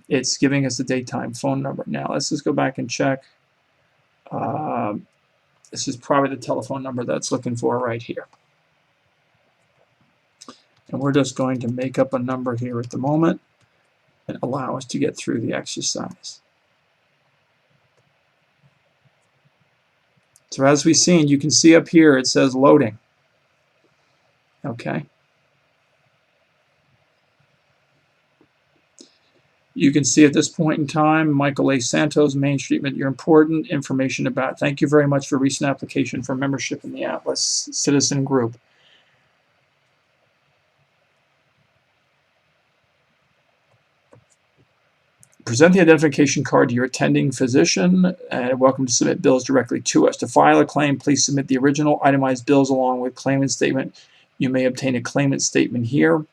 It's giving us the daytime phone number. Now let's just go back and check. This is probably the telephone number that's looking for right here. And we're just going to make up a number here at the moment and allow us to get through the exercise. So as we've seen, you can see up here it says loading. Okay. You can see at this point in time, Michael A. Santos, Main Street, your important information about, thank you very much for recent application for membership in the Atlas Citizen Group. Present the identification card to your attending physician, and welcome to submit bills directly to us. To file a claim, please submit the original itemized bills along with claimant statement. You may obtain a claimant statement here.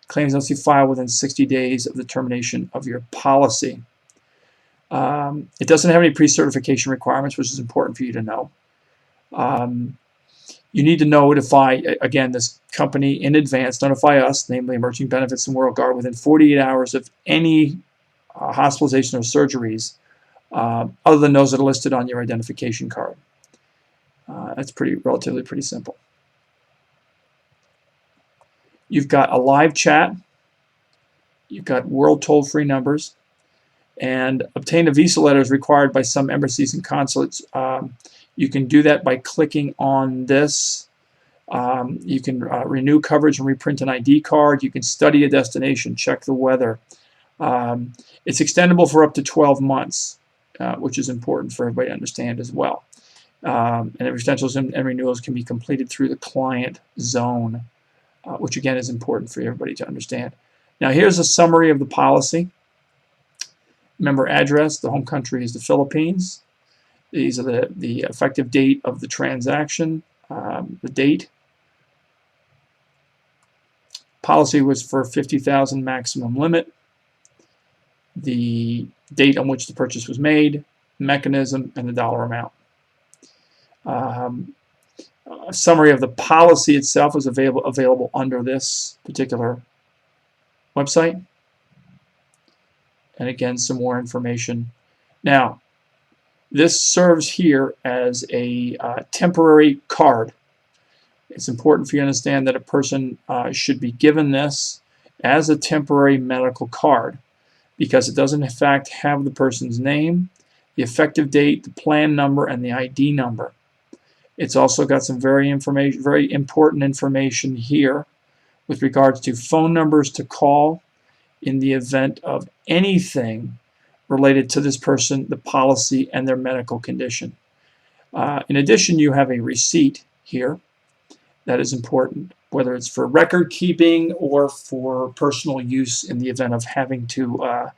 Claims must be filed within 60 days of the termination of your policy. It doesn't have any pre-certification requirements, which is important for you to know. You need to notify, again, this company in advance, notify us, namely Emerging Benefits and WorldGuard, within 48 hours of any hospitalization or surgeries, other than those that are listed on your identification card. That's relatively pretty simple. You've got a live chat. You've got world toll-free numbers. And obtain a visa letter is required by some embassies and consulates. You can do that by clicking on this. You can renew coverage and reprint an ID card. You can study a destination, check the weather. It's extendable for up to 12 months, which is important for everybody to understand as well. And extensions and renewals can be completed through the client zone, which again is important for everybody to understand. Now here's a summary of the policy. Member address, the home country is the Philippines. These are the effective date of the transaction, the date. Policy was for $50,000 maximum limit. The date on which the purchase was made, mechanism, and the dollar amount. A summary of the policy itself is available under this particular website. And again, some more information. Now, this serves here as a temporary card. It's important for you to understand that a person should be given this as a temporary medical card, because it doesn't in fact have the person's name, the effective date, the plan number, and the ID number. It's also got some very important information here with regards to phone numbers to call in the event of anything related to this person, the policy, and their medical condition. In addition, you have a receipt here that is important, whether it's for record keeping or for personal use in the event of having to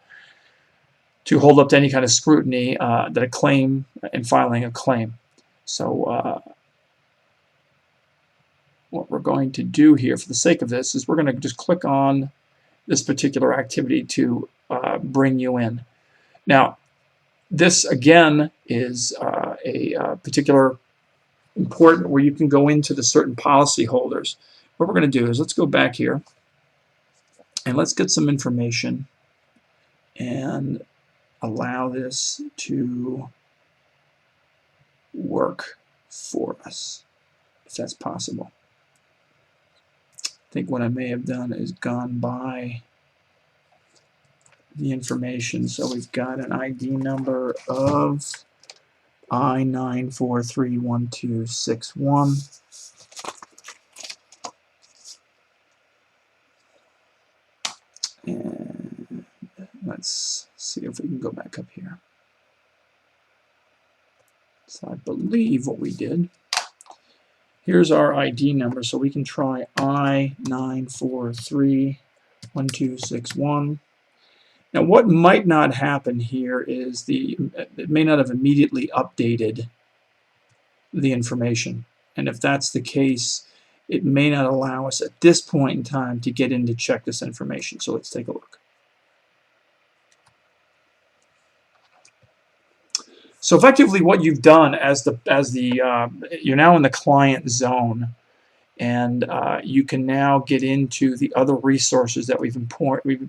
hold up to any kind of scrutiny that a claim and filing a claim. So what we're going to do here for the sake of this is we're going to just click on this particular activity to bring you in. Now, this again is a particular important where you can go into the certain policy holders. What we're going to do is let's go back here and let's get some information and allow this to work for us, if that's possible. I think what I may have done is gone by the information. So we've got an ID number of I9431261. And let's see if we can go back up here. So I believe what we did, here's our ID number, so we can try I9431261. Now what might not happen here is it may not have immediately updated the information, and if that's the case, it may not allow us at this point in time to get in to check this information. So let's take a look. So effectively what you've done you're now in the client zone, and you can now get into the other resources that we've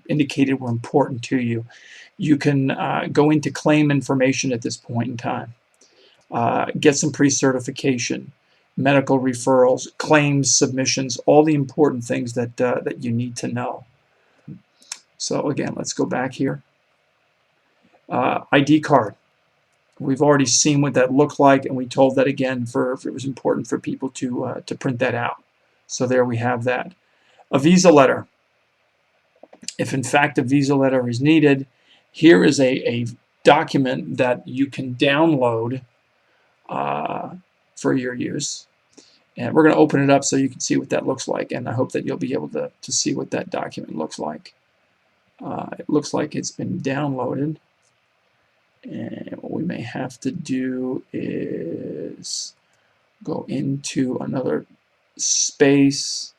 indicated were important to you. You can go into claim information at this point in time, get some pre-certification, medical referrals, claims submissions, all the important things that, that you need to know. So again, let's go back here. ID card. We've already seen what that looked like, and we told that again if it was important for people to print that out. So there we have that. A visa letter. If in fact a visa letter is needed, here is a document that you can download for your use. And we're going to open it up so you can see what that looks like, and I hope that you'll be able to see what that document looks like. It looks like it's been downloaded, and what we may have to do is go into another space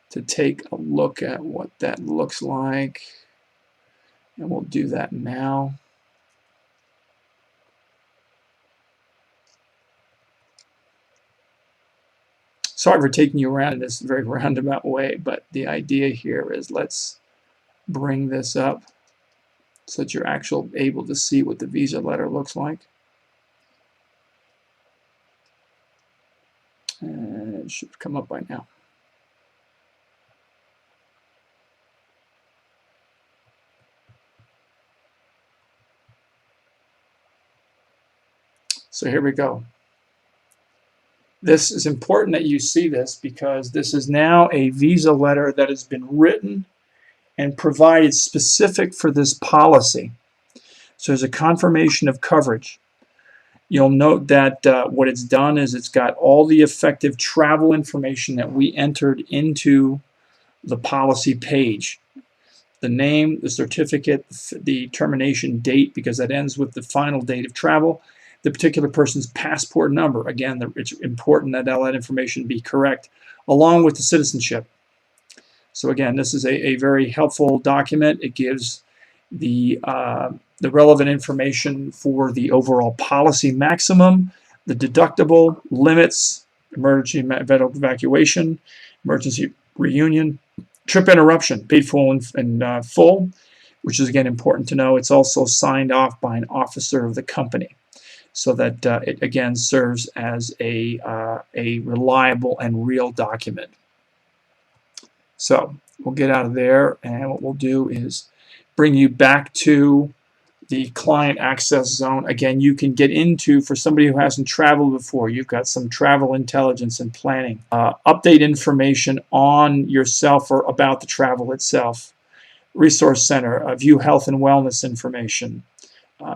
to take a look at what that looks like, and we'll do that now. Sorry for taking you around in this very roundabout way, but the idea here is let's bring this up so that you're actually able to see what the visa letter looks like. And it should come up by now. So here we go. This is important that you see this because this is now a visa letter that has been written and provided specific for this policy. So there's a confirmation of coverage. You'll note that what it's done is it's got all the effective travel information that we entered into the policy page. The name, the certificate, the termination date, because that ends with the final date of travel, the particular person's passport number. Again, it's important that all that information be correct, along with the citizenship. So again, this is a very helpful document. It gives the relevant information for the overall policy maximum, the deductible, limits, emergency medical evacuation, emergency reunion, trip interruption, paid full and full, which is again important to know. It's also signed off by an officer of the company, so that it again serves as a reliable and real document. So we'll get out of there, and what we'll do is bring you back to the client access zone. Again, you can get into, for somebody who hasn't traveled before, you've got some travel intelligence and planning, update information on yourself or about the travel itself, resource center, view health and wellness information.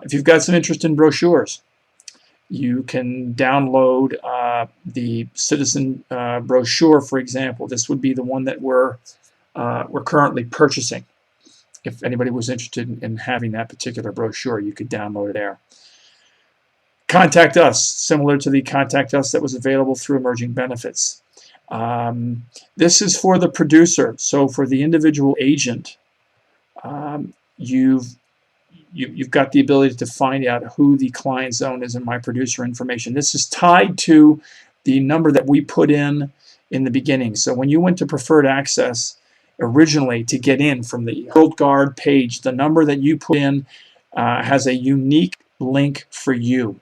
If you've got some interest in brochures, you can download the citizen brochure, for example. This would be the one that we're currently purchasing. If anybody was interested in having that particular brochure, you could download it there. Contact Us, similar to the Contact Us that was available through Emerging Benefits. This is for the producer. So for the individual agent, you've got the ability to find out who the client zone is in My Producer information. This is tied to the number that we put in the beginning. So when you went to Preferred Access originally to get in from the WorldGuard page, the number that you put in has a unique link for you.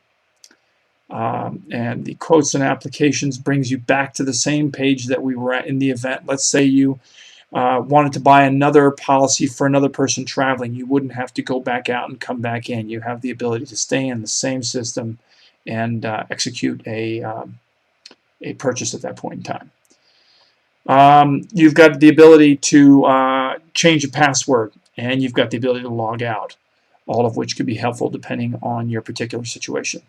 And the quotes and applications brings you back to the same page that we were at in the event. Let's say you wanted to buy another policy for another person traveling. You wouldn't have to go back out and come back in. You have the ability to stay in the same system and execute a purchase at that point in time. You've got the ability to change a password, and you've got the ability to log out, all of which could be helpful depending on your particular situation.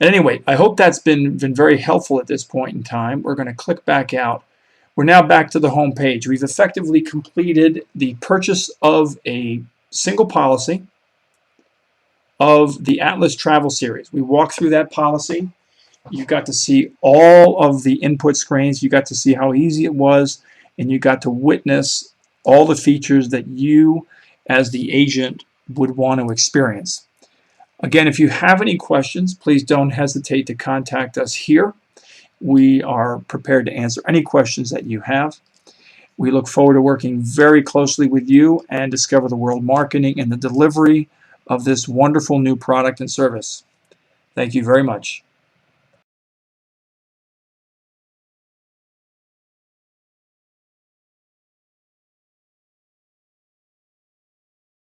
Anyway, I hope that's been very helpful at this point in time. We're going to click back out. We're now back to the home page. We've effectively completed the purchase of a single policy of the Atlas Travel Series. We walked through that policy. You got to see all of the input screens. You got to see how easy it was, and you got to witness all the features that you, as the agent, would want to experience. Again, if you have any questions, please don't hesitate to contact us here. we are prepared to answer any questions that you have. We look forward to working very closely with you and Discover the World Marketing in the delivery of this wonderful new product and service. Thank you very much.